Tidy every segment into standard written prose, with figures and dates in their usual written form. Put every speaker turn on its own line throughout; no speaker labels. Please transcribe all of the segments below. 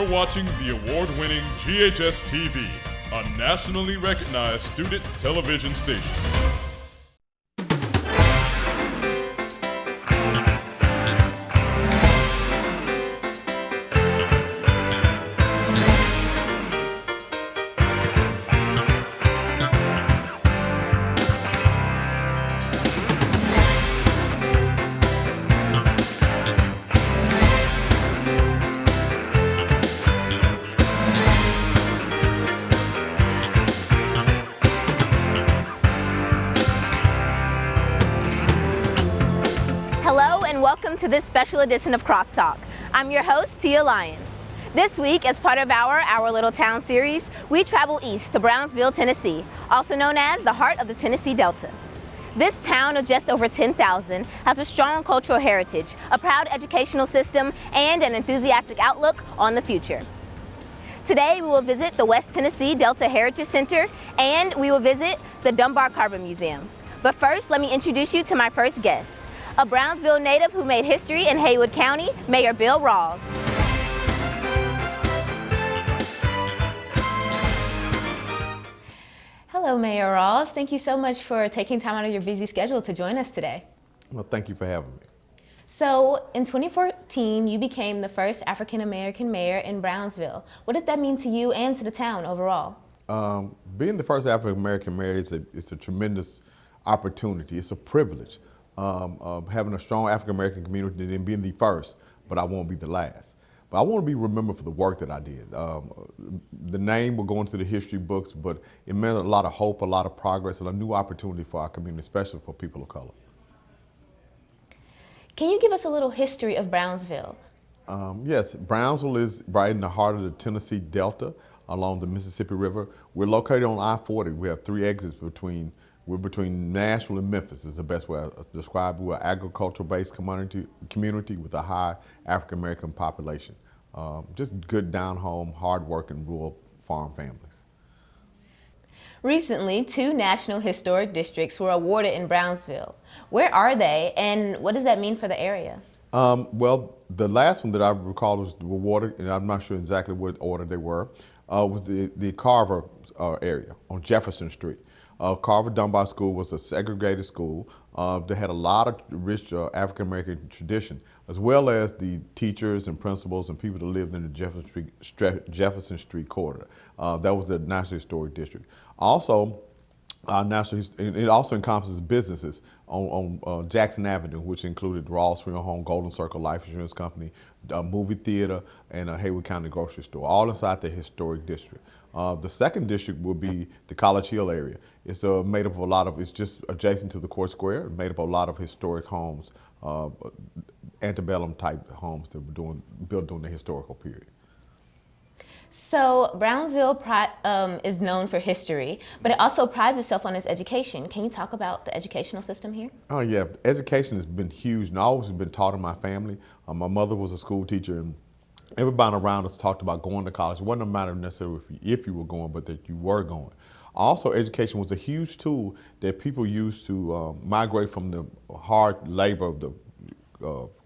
You're watching the award-winning GHS-TV, a nationally recognized student television station.
Hello and welcome to this special edition of Crosstalk. I'm your host, Tia Lyons. This week, as part of our Little Town series, we travel east to Brownsville, Tennessee, also known as the heart of the Tennessee Delta. This town of just over 10,000 has a strong cultural heritage, a proud educational system, and an enthusiastic outlook on the future. Today, we will visit the West Tennessee Delta Heritage Center, and we will visit the Dunbar Carver Museum. But first, let me introduce you to my first guest, a Brownsville native who made history in Haywood County, Mayor Bill Rawls. Hello, Mayor Rawls. Thank you so much for taking time out of your busy schedule to join us today.
Well, thank you for having me.
So, in 2014, you became the first African-American mayor in Brownsville. What did that mean to you and to the town overall?
Being the first African-American mayor is a tremendous opportunity. It's a privilege. Having a strong African-American community and then being the first, but I won't be the last. But I want to be remembered for the work that I did. The name will go into the history books, but it meant a lot of hope, a lot of progress, and a new opportunity for our community, especially for people of color.
Can you give us a little history of Brownsville?
Yes, Brownsville is right in the heart of the Tennessee Delta along the Mississippi River. We're located on I-40. We have three exits between Nashville and Memphis is the best way to describe it. We're an agricultural-based community with a high African-American population. Just good down-home, hard-working rural farm families.
Recently, 2 National Historic Districts were awarded in Brownsville. Where are they, and what does that mean for the area?
Well, the last one that I recall was awarded, and I'm not sure exactly what order they were, was the Carver area on Jefferson Street. Carver Dunbar School was a segregated school that had a lot of rich African-American tradition, as well as the teachers and principals and people that lived in the Jefferson Street corridor. That was the National Historic District. Also, it also encompasses businesses on Jackson Avenue, which included Rawls Funeral Home, Golden Circle Life Insurance Company, a movie theater, and a Haywood County grocery store, all inside the historic district. The second district will be the College Hill area. It's made up of it's just adjacent to the Court Square, made up of a lot of historic homes, antebellum type homes that were built during the historical period.
So Brownsville is known for history, but it also prides itself on its education. Can you talk about the educational system here?
Oh yeah, education has been huge and always been taught in my family. My mother was a school teacher, and everybody around us talked about going to college. It wasn't a matter necessarily if you were going, but that you were going. Also, education was a huge tool that people used to migrate from the hard labor of the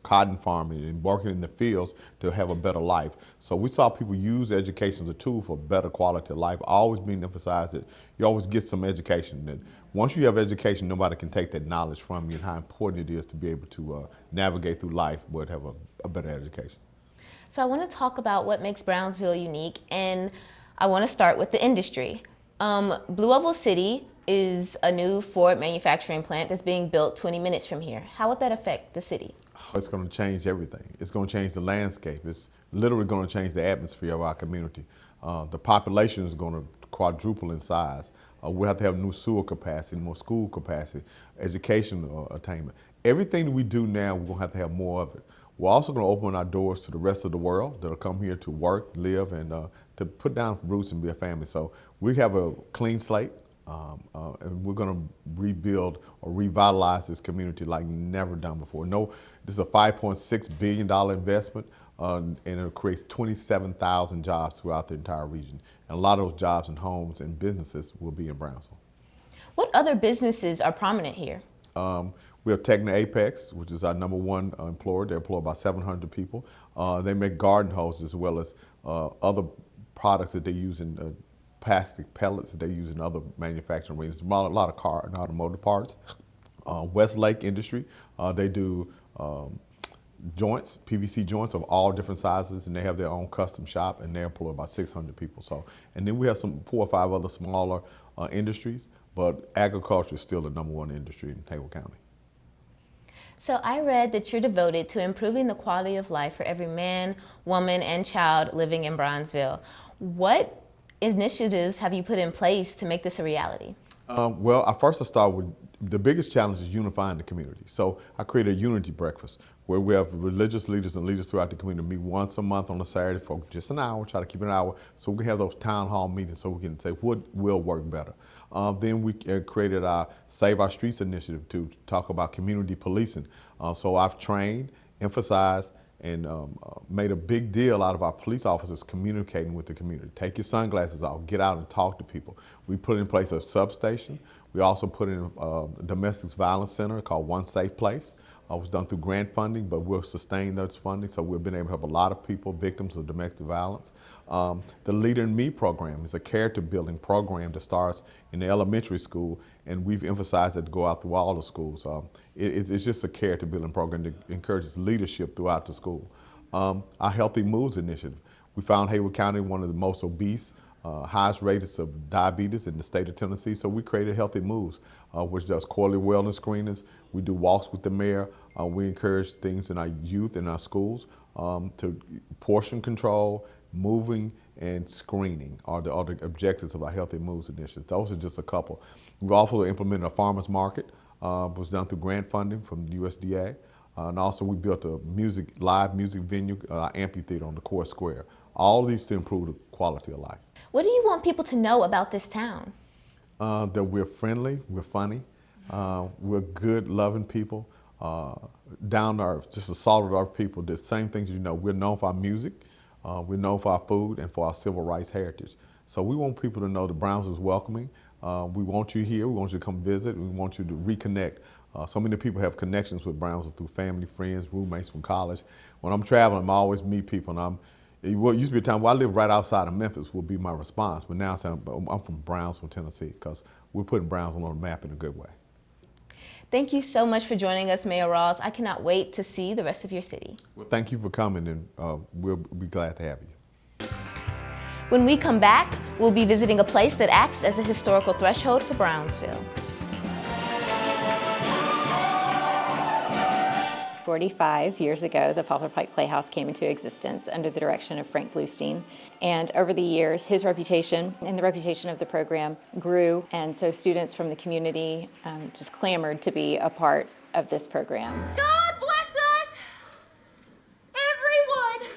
cotton farming and working in the fields to have a better life. So we saw people use education as a tool for better quality of life, always being emphasized that you always get some education. And once you have education, nobody can take that knowledge from you and how important it is to be able to navigate through life but have a better education.
So I want to talk about what makes Brownsville unique, and I want to start with the industry. Blue Oval City is a new Ford manufacturing plant that's being built 20 minutes from here. How would that affect the city?
It's going to change everything. It's going to change the landscape. It's literally going to change the atmosphere of our community. The population is going to quadruple in size. We'll have to have new sewer capacity, more school capacity, education attainment. Everything that we do now, we're going to have more of it. We're also going to open our doors to the rest of the world that'll come here to work, live, and to put down roots and be a family. So we have a clean slate, and we're going to rebuild or revitalize this community like never done before. This is a $5.6 billion investment, and it creates 27,000 jobs throughout the entire region. And a lot of those jobs and homes and businesses will be in Brownsville.
What other businesses are prominent here?
We have Techno Apex, which is our #1 employer. They employ about 700 people. They make garden hoses as well as other products that they use in plastic pellets that they use in other manufacturing arenas. A lot of car and automotive parts. Westlake Industry, they do joints, PVC joints of all different sizes, and they have their own custom shop, and they employ about 600 people. So, and then we have some 4 or 5 other smaller industries, but agriculture is still the #1 industry in Hayward County.
So I read that you're devoted to improving the quality of life for every man, woman, and child living in Brownsville. What initiatives have you put in place to make this a reality?
Well, I start with the biggest challenge is unifying the community. So I created a unity breakfast where we have religious leaders and leaders throughout the community meet once a month on a Saturday for just an hour, try to keep it an hour, so we can have those town hall meetings so we can say what will work better. Then we created our Save Our Streets initiative to talk about community policing. So I've trained, emphasized, and made a big deal out of our police officers communicating with the community. Take your sunglasses off, get out and talk to people. We put in place a substation. We also put in a domestic violence center called One Safe Place. It was done through grant funding, but we'll sustain those funding, so we've been able to help a lot of people, victims of domestic violence. The Leader in Me program is a character building program that starts in the elementary school, and we've emphasized that to go out through all the schools. It's just a character building program that encourages leadership throughout the school. Our Healthy Moves initiative. We found Hayward County one of the most obese, highest rates of diabetes in the state of Tennessee, so we created Healthy Moves, which does quarterly wellness screenings. We do walks with the mayor. We encourage things in our youth in our schools to portion control, moving, and screening are the objectives of our Healthy Moves initiative. Those are just a couple. We've also implemented a farmers market, was done through grant funding from the USDA. And also we built a live music venue, amphitheater on the Core Square. All of these to improve the quality of life.
What do you want people to know about this town?
That we're friendly, we're funny, we're good, loving people, down to earth, just a solid earth people. The same things you know. We're known for our music, we're known for our food, and for our civil rights heritage. So we want people to know that Brownsville is welcoming. We want you here. We want you to come visit. We want you to reconnect. So many people have connections with Brownsville through family, friends, roommates from college. When I'm traveling, I always meet people, and it used to be a time where I lived right outside of Memphis would be my response, but now I'm from Brownsville, Tennessee, because we're putting Brownsville on the map in a good way.
Thank you so much for joining us, Mayor Rawls. I cannot wait to see the rest of your city.
Well, thank you for coming, and we'll be glad to have you.
When we come back, we'll be visiting a place that acts as a historical threshold for Brownsville.
45 years ago, the Poplar Pike Playhouse came into existence under the direction of Frank Bluestein. And over the years, his reputation and the reputation of the program grew. And so students from the community just clamored to be a part of this program.
God bless us, everyone.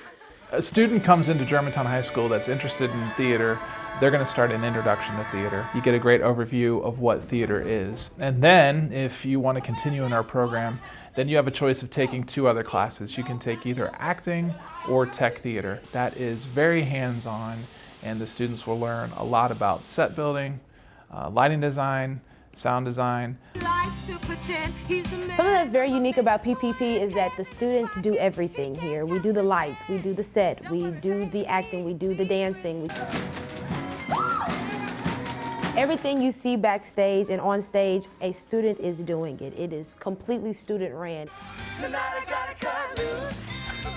A student comes into Germantown High School that's interested in theater. They're going to start an introduction to theater. You get a great overview of what theater is. And then, if you want to continue in our program, then you have a choice of taking 2 other classes. You can take either acting or tech theater. That is very hands-on, and the students will learn a lot about set building, lighting design, sound design.
Something that's very unique about PPP is that the students do everything here. We do the lights, we do the set, we do the acting, we do the dancing. Everything you see backstage and on stage, a student is doing it. It is completely student ran.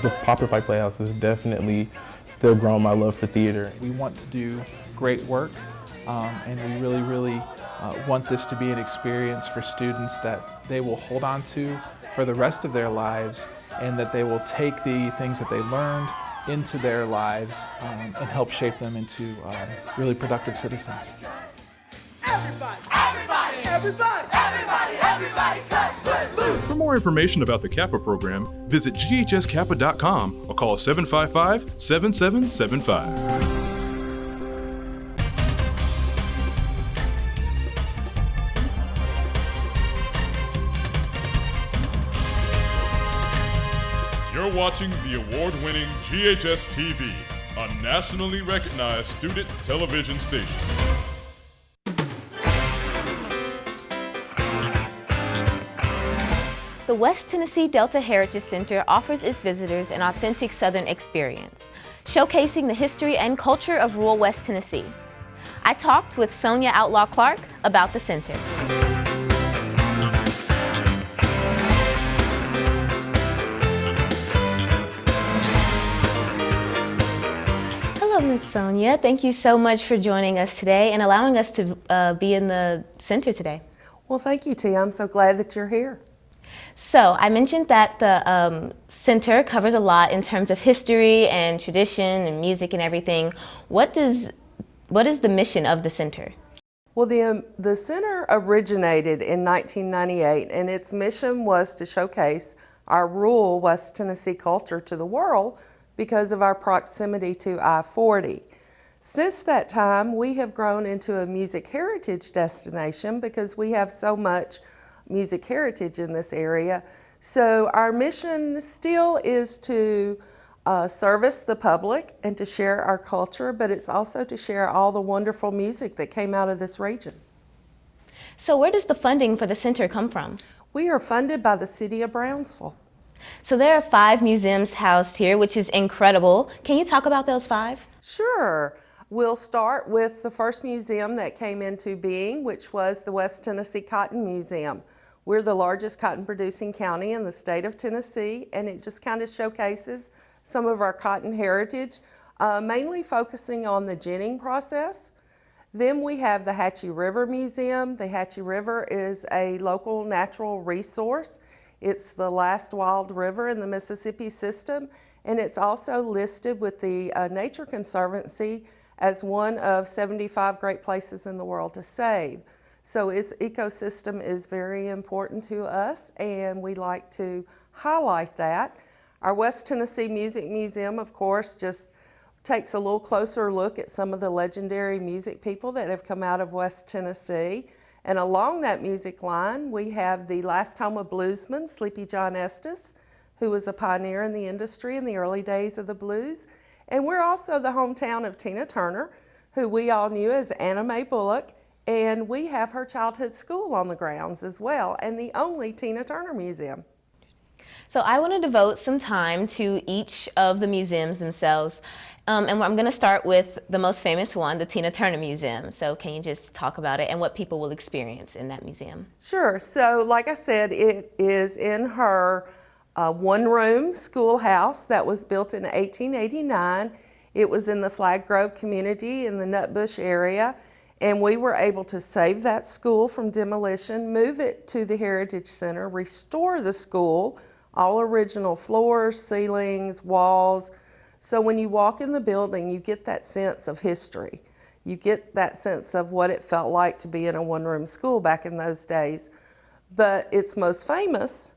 The Poplar Pike Playhouse has definitely still grown my love for theater.
We want to do great work, and we really want this to be an experience for students that they will hold on to for the rest of their lives, and that they will take the things that they learned into their lives and help shape them into really productive citizens.
Everybody, cut loose.
For more information about the Kappa program, visit GHSKappa.com or call 755-7775. You're watching the award-winning GHS-TV, a nationally recognized student television station.
The West Tennessee Delta Heritage Center offers its visitors an authentic Southern experience, showcasing the history and culture of rural West Tennessee. I talked with Sonia Outlaw Clark about the center. Hello, Ms. Sonia. Thank you so much for joining us today and allowing us to be in the center today.
Well, thank you, Tia. I'm so glad that you're here.
So I mentioned that the center covers a lot in terms of history and tradition and music and everything. What is the mission of the center?
Well, the center originated in 1998, and its mission was to showcase our rural West Tennessee culture to the world because of our proximity to I-40. Since that time, we have grown into a music heritage destination because we have so much music heritage in this area. So our mission still is to service the public and to share our culture, but it's also to share all the wonderful music that came out of this region.
So where does the funding for the center come from?
We are funded by the city of Brownsville.
So there are 5 museums housed here, which is incredible. Can you talk about those 5?
Sure. We'll start with the first museum that came into being, which was the West Tennessee Cotton Museum. We're the largest cotton producing county in the state of Tennessee, and it just kind of showcases some of our cotton heritage, mainly focusing on the ginning process. Then we have the Hatchie River Museum. The Hatchie River is a local natural resource. It's the last wild river in the Mississippi system, and it's also listed with the Nature Conservancy as one of 75 great places in the world to save. So its ecosystem is very important to us, and we like to highlight that. Our West Tennessee Music Museum, of course, just takes a little closer look at some of the legendary music people that have come out of West Tennessee. And along that music line, we have the last home of bluesman, Sleepy John Estes, who was a pioneer in the industry in the early days of the blues. And we're also the hometown of Tina Turner, who we all knew as Anna Mae Bullock. And we have her childhood school on the grounds as well, and the only Tina Turner museum.
So I want to devote some time to each of the museums themselves. And I'm going to start with the most famous one, the Tina Turner Museum. So can you just talk about it and what people will experience in that museum?
Sure. So like I said, it is in her one-room schoolhouse that was built in 1889. It was in the Flag Grove community in the Nutbush area. And we were able to save that school from demolition, move it to the Heritage Center, restore the school, all original floors, ceilings, walls. So when you walk in the building, you get that sense of history. You get that sense of what it felt like to be in a one-room school back in those days. But its most famous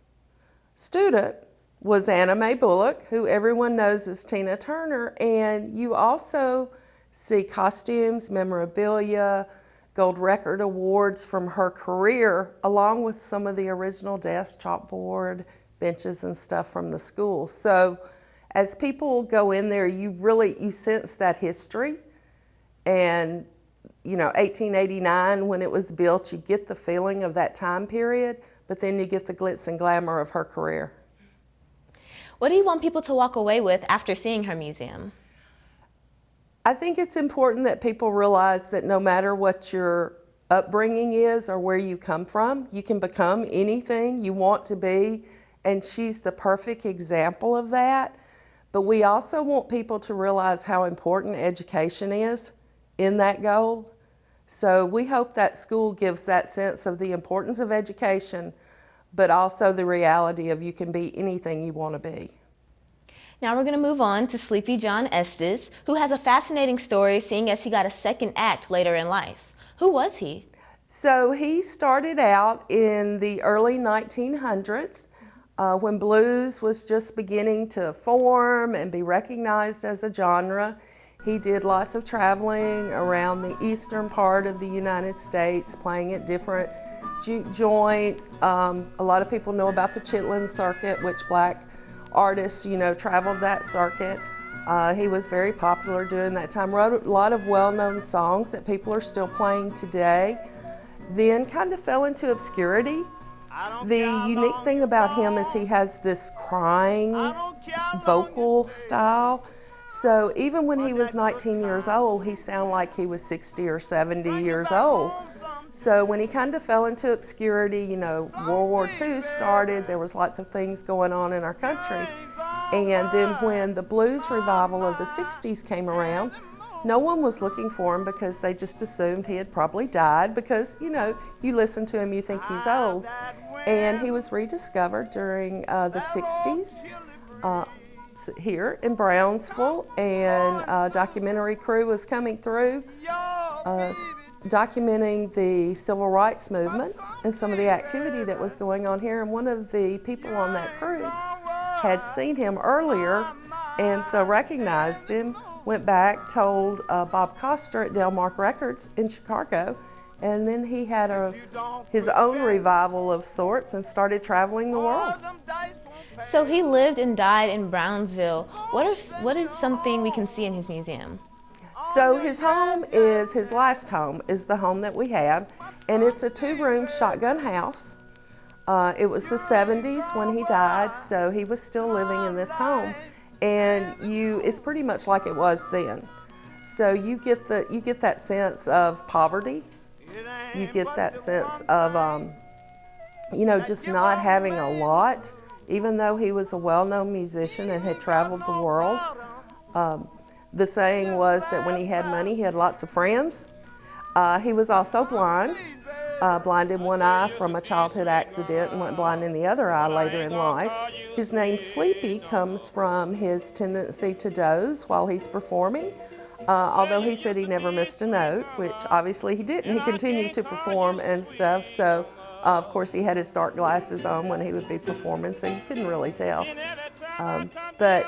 student was Anna Mae Bullock, who everyone knows as Tina Turner. And you also see costumes, memorabilia, gold record awards from her career, along with some of the original desks, chalkboard, benches and stuff from the school. So as people go in there, you sense that history. And 1889, when it was built, you get the feeling of that time period, but then you get the glitz and glamour of her career.
What do you want people to walk away with after seeing her museum?
I think it's important that people realize that no matter what your upbringing is or where you come from, you can become anything you want to be, and she's the perfect example of that. But we also want people to realize how important education is in that goal. So we hope that school gives that sense of the importance of education, but also the reality of you can be anything you want to be.
Now we're going to move on to Sleepy John Estes, who has a fascinating story, seeing as he got a second act later in life. Who was he?
So he started out in the early 1900s when blues was just beginning to form and be recognized as a genre. He did lots of traveling around the eastern part of the United States, playing at different juke joints. A lot of people know about the Chitlin Circuit, which black artists, traveled that circuit. He was very popular during that time, wrote a lot of well-known songs that people are still playing today. Then kind of fell into obscurity The unique thing about him is he has this crying vocal style. So even when he was 19 years old, he sounded like he was 60 or 70 years old. So when he kind of fell into obscurity, you know, World War II started, there was lots of things going on in our country. And then when the blues revival of the 60s came around, no one was looking for him because they just assumed he had probably died because, you know, you listen to him, you think he's old. And he was rediscovered during the 60s here in Brownsville, and a documentary crew was coming through documenting the civil rights movement and some of the activity that was going on here. And one of the people on that crew had seen him earlier and so recognized him, went back, told Bob Coster at Delmark Records in Chicago, and then he had his own revival of sorts and started traveling the world.
So he lived and died in Brownsville. What is something we can see in his museum?
So his last home is the home that we have, and it's a 2-room shotgun house. It was the 70s when he died, so he was still living in this home. And it's pretty much like it was then. So you get that sense of poverty. You get that sense of, you know, just not having a lot, even though he was a well-known musician and had traveled the world. The saying was that when he had money, he had lots of friends. He was also blind, blind in one eye from a childhood accident and went blind in the other eye later in life. His name Sleepy comes from his tendency to doze while he's performing. Although he said he never missed a note, which obviously he didn't. He continued to perform and stuff. So, of course, he had his dark glasses on when he would be performing, so you couldn't really tell. But,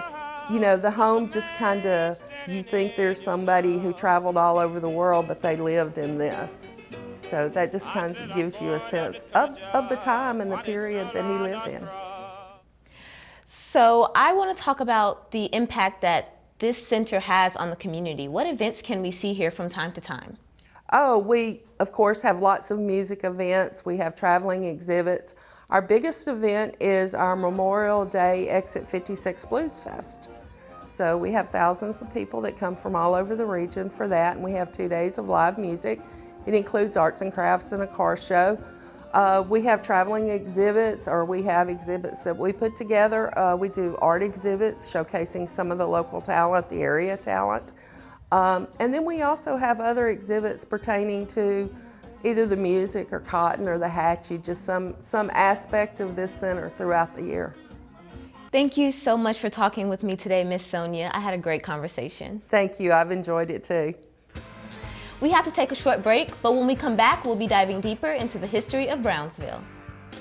you know, the home just kind of, you think there's somebody who traveled all over the world, but they lived in this. So that just kind of gives you a sense of the time and the period that he lived in.
So I want to talk about the impact that this center has on the community. What events can we see here from time to time?
Oh, we, of course, have lots of music events. We have traveling exhibits. Our biggest event is our Memorial Day Exit 56 Blues Fest. So we have thousands of people that come from all over the region for that, and we have 2 days of live music. It includes arts and crafts and a car show. We have traveling exhibits, or we have exhibits that we put together. We do art exhibits showcasing some of the local talent, the area talent. And then we also have other exhibits pertaining to either the music or cotton or the hatchie, just some aspect of this center throughout the year.
Thank you so much for talking with me today, Miss Sonia. I had a great conversation.
Thank you. I've enjoyed it too.
We have to take a short break, but when we come back, we'll be diving deeper into the history of Brownsville.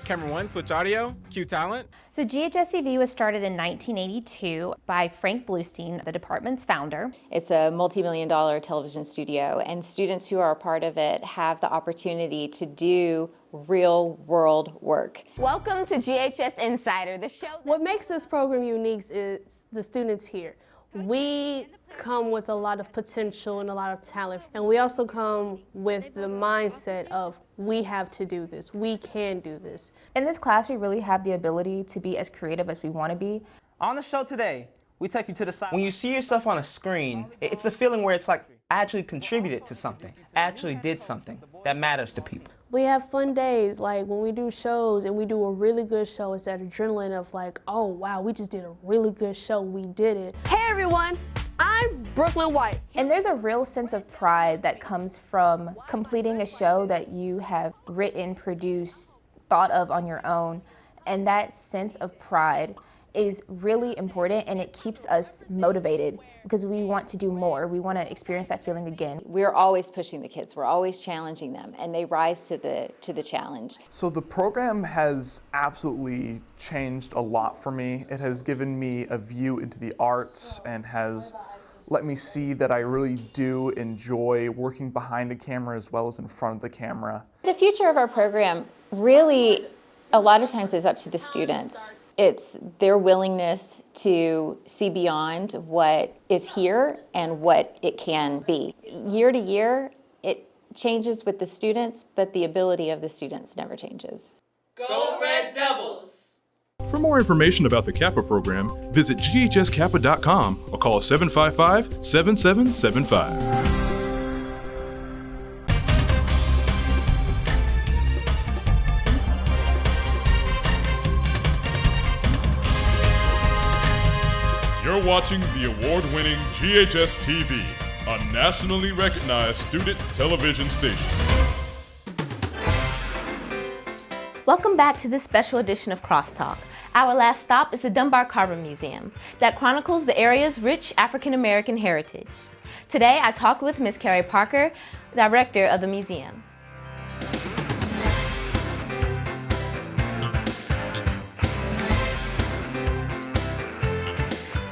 Camera one, switch audio, cue talent.
So GHS-TV was started in 1982 by Frank Bluestein, the department's founder.
It's a multi-million-dollar television studio, and students who are a part of it have the opportunity to do real-world work.
Welcome to GHS Insider, the show.
What makes this program unique is the students here. We come with a lot of potential and a lot of talent, and we also come with the mindset of we have to do this, we can do this.
In this class, we really have the ability to be as creative as we want to be.
On the show today, we take you to the side. When you see yourself on a screen, it's a feeling where it's like I actually contributed to something, actually did something that matters to people.
We have fun days, like when we do shows and we do a really good show, it's that adrenaline of like, oh wow, we just did a really good show, we did it. Hey everyone, I'm Brooklyn White.
And there's a real sense of pride that comes from completing a show that you have written, produced, thought of on your own. And that sense of pride is really important, and it keeps us motivated because we want to do more. We want to experience that feeling again.
We're always pushing the kids. We're always challenging them, and they rise to the challenge.
So the program has absolutely changed a lot for me. It has given me a view into the arts and has let me see that I really do enjoy working behind a camera as well as in front of the camera.
The future of our program really, a lot of times, is up to the students. It's their willingness to see beyond what is here and what it can be. Year to year, it changes with the students, but the ability of the students never changes.
Go Red Devils!
For more information about the Kappa program, visit ghskappa.com or call 755-7775. You're watching the award-winning GHS-TV, a nationally recognized student television station.
Welcome back to this special edition of Crosstalk. Our last stop is the Dunbar Carver Museum that chronicles the area's rich African-American heritage. Today, I talked with Ms. Carrie Parker, director of the museum.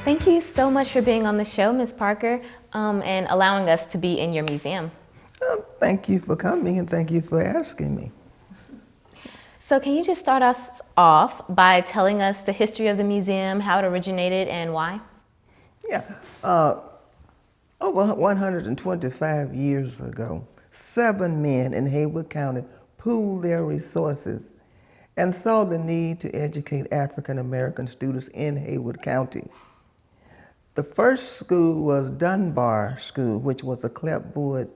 Thank you so much for being on the show, Ms. Parker, and allowing us to be in your museum.
Thank you for coming and thank you for asking me.
So can you just start us off by telling us the history of the museum, how it originated, and why?
Yeah, over 125 years ago, 7 men in Haywood County pooled their resources and saw the need to educate African American students in Haywood County. The first school was Dunbar School, which was a clapboard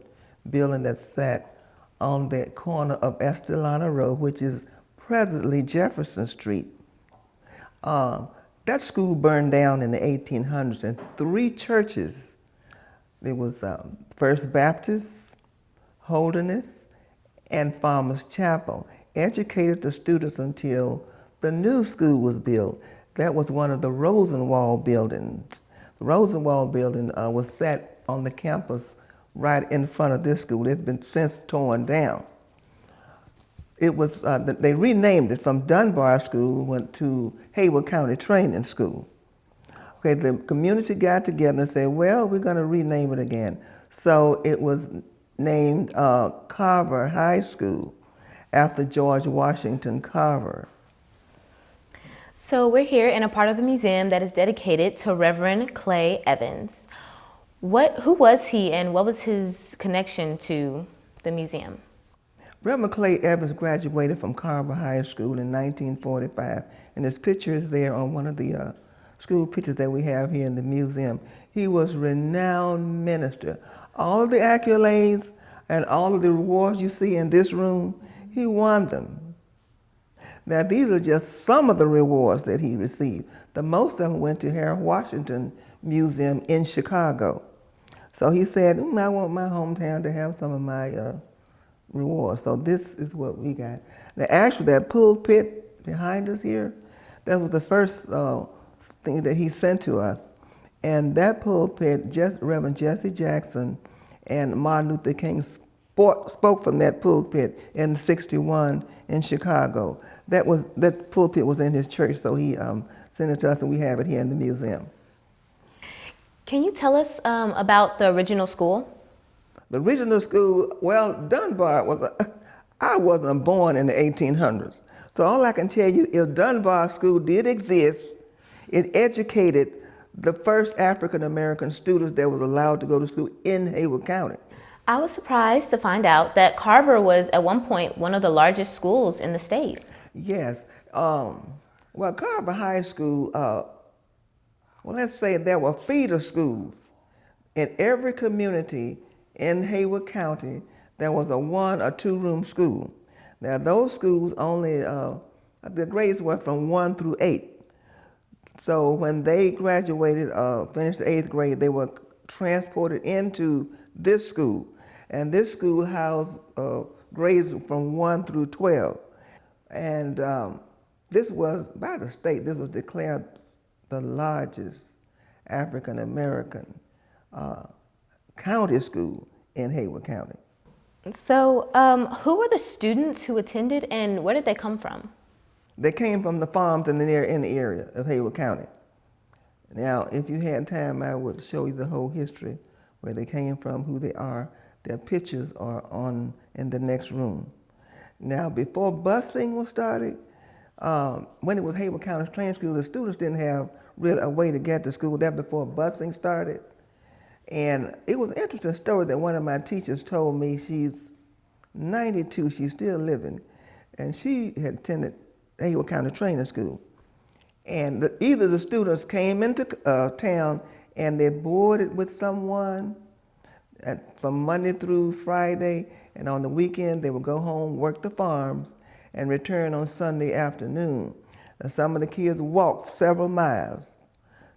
building that sat on that corner of Estelana Road, which is presently Jefferson Street. That school burned down in the 1800s, and 3 churches, there was First Baptist, Holiness, and Farmers Chapel, educated the students until the new school was built. That was one of the Rosenwald buildings. The Rosenwald building was set on the campus right in front of this school. It's been since torn down. It was, they renamed it from Dunbar School, went to Haywood County Training School. Okay, the community got together and said, well, we're gonna rename it again. So it was named Carver High School after George Washington Carver.
So we're here in a part of the museum that is dedicated to Reverend Clay Evans. Who was he and what was his connection to the museum?
Reverend Clay Evans graduated from Carver High School in 1945, and his picture is there on one of the school pictures that we have here in the museum. He was a renowned minister. All of the accolades and all of the rewards you see in this room, he won them. Now, these are just some of the rewards that he received. The most of them went to Harold Washington Museum in Chicago. So he said, I want my hometown to have some of my rewards. So this is what we got. Now, actually, that pulpit behind us here, that was the first thing that he sent to us. And that pulpit, Reverend Jesse Jackson and Martin Luther King spoke from that pulpit in '61 in Chicago. That pulpit was in his church, so he sent it to us, and we have it here in the museum.
Can you tell us about the original school?
The original school, well, Dunbar I wasn't born in the 1800s. So all I can tell you is Dunbar School did exist. It educated the first African American students that was allowed to go to school in Haywood County.
I was surprised to find out that Carver was at one point one of the largest schools in the state.
Yes. Well, Carver High School, well, let's say there were feeder schools. In every community in Haywood County, there was a 1 or 2 room school. Now, those schools only, the grades were from 1 through 8. So when they graduated, finished the 8th grade, they were transported into this school. And this school housed grades from 1 through 12. And this was, by the state, this was declared the largest African American county school in Haywood County.
So who were the students who attended and where did they come from?
They came from the farms in the area of Haywood County. Now, if you had time, I would show you the whole history, where they came from, who they are. Their pictures are in the next room. Now, before busing was started, when it was Haywood County Training School, the students didn't have really a way to get to school. That before busing started. And it was an interesting story that one of my teachers told me. She's 92, she's still living. and she had attended Haywood County Training School. And either the students came into town and they boarded with someone from Monday through Friday, and on the weekend they would go home, work the farms, and return on Sunday afternoon. And some of the kids walked several miles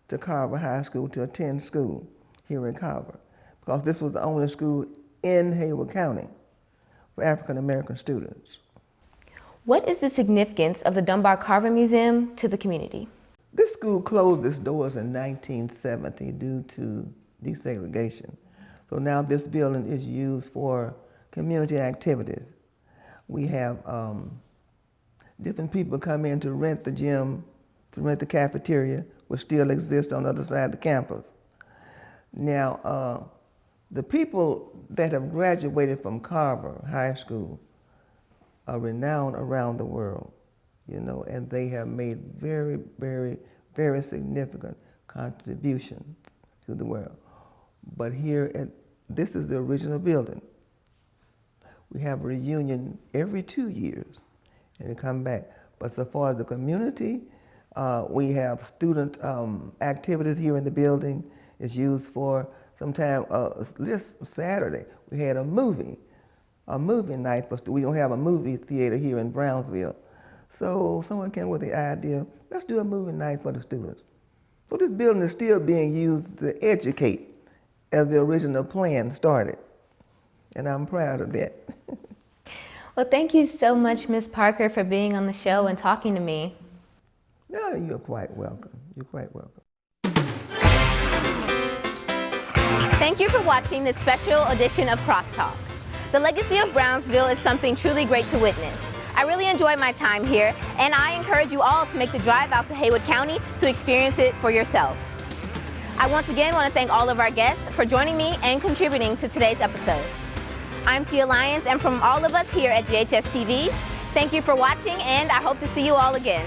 to Carver High School to attend school here in Carver, because this was the only school in Haywood County for African American students.
What is the significance of the Dunbar Carver Museum to the community?
This school closed its doors in 1970 due to desegregation. So now this building is used for community activities. We have different people come in to rent the gym, to rent the cafeteria, which still exists on the other side of the campus. Now, the people that have graduated from Carver High School are renowned around the world, you know, and they have made very, very, very significant contributions to the world. But here, this is the original building. We have a reunion every 2 years, and we come back. But so far as the community, we have student activities here in the building. It's used for sometime, this Saturday, we had a movie night. We don't have a movie theater here in Brownsville. So someone came with the idea, let's do a movie night for the students. So this building is still being used to educate as the original plan started. And I'm proud of that.
Well, thank you so much, Ms. Parker, for being on the show and talking to me.
No, you're quite welcome. You're quite welcome.
Thank you for watching this special edition of Crosstalk. The legacy of Brownsville is something truly great to witness. I really enjoyed my time here, and I encourage you all to make the drive out to Haywood County to experience it for yourself. I once again want to thank all of our guests for joining me and contributing to today's episode. I'm Tia Lyons, and from all of us here at GHS-TV, thank you for watching, and I hope to see you all again.